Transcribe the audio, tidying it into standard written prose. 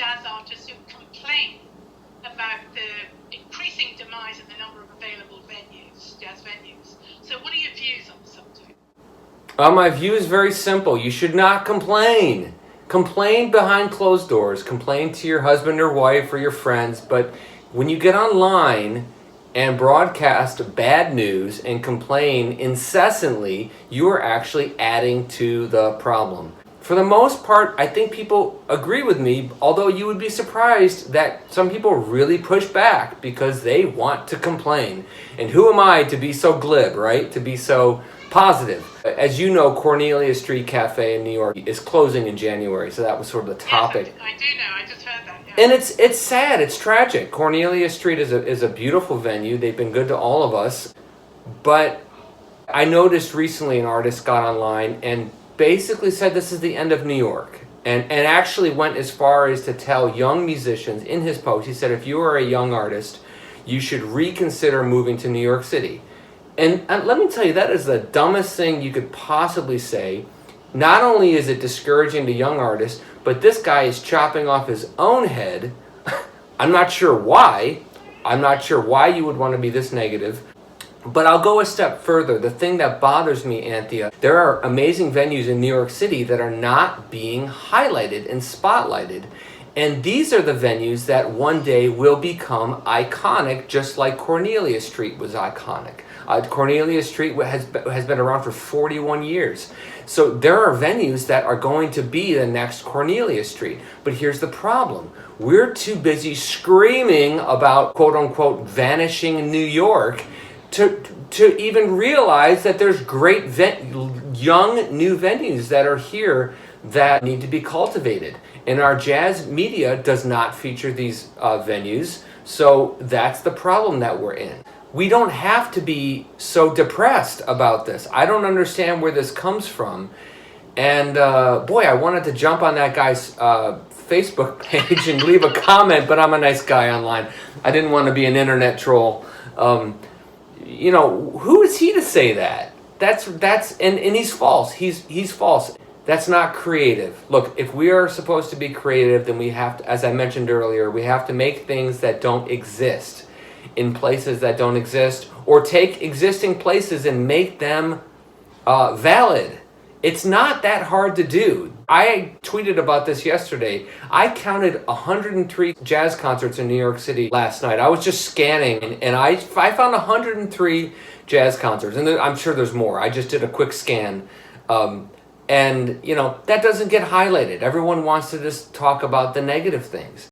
jazz artists who complain about the increasing demise in the number of available venues, jazz venues. So what are your views on the subject? My view is very simple. You should not complain. Complain behind closed doors. Complain to your husband or wife or your friends. But when you get online and broadcast bad news and complain incessantly, you are actually adding to the problem. For the most part, I think people agree with me, although you would be surprised that some people really push back because they want to complain. And who am I to be so glib, right? To be so positive. As you know, Cornelia Street Cafe in New York is closing in January, so that was sort of the topic. Yes, I do know. I just heard that. Yeah. And it's sad. It's tragic. Cornelia Street is a beautiful venue. They've been good to all of us. But I noticed recently an artist got online and basically said this is the end of New York. And actually went as far as to tell young musicians in his post, he said, if you are a young artist, you should reconsider moving to New York City. And let me tell you, that is the dumbest thing you could possibly say. Not only is it discouraging to young artists, but this guy is chopping off his own head. I'm not sure why. I'm not sure why you would want to be this negative. But I'll go a step further. The thing that bothers me, Anthea, there are amazing venues in New York City that are not being highlighted and spotlighted. And these are the venues that one day will become iconic, just like Cornelia Street was iconic. Cornelia Street has been around for 41 years. So there are venues that are going to be the next Cornelia Street. But here's the problem. We're too busy screaming about, quote unquote, vanishing New York to even realize that there's great young new venues that are here that need to be cultivated. And our jazz media does not feature these venues, so that's the problem that we're in. We don't have to be so depressed about this. I don't understand where this comes from. And boy, I wanted to jump on that guy's Facebook page and leave a comment, but I'm a nice guy online. I didn't want to be an internet troll. You know, who is he to say that? And he's false. He's false. That's not creative. Look, if we are supposed to be creative, then we have to, as I mentioned earlier, we have to make things that don't exist in places that don't exist, or take existing places and make them valid. It's not that hard to do. I tweeted about this yesterday. I counted 103 jazz concerts in New York City last night. I was just scanning, and I found 103 jazz concerts, and I'm sure there's more. I just did a quick scan. And, you know, that doesn't get highlighted. Everyone wants to just talk about the negative things.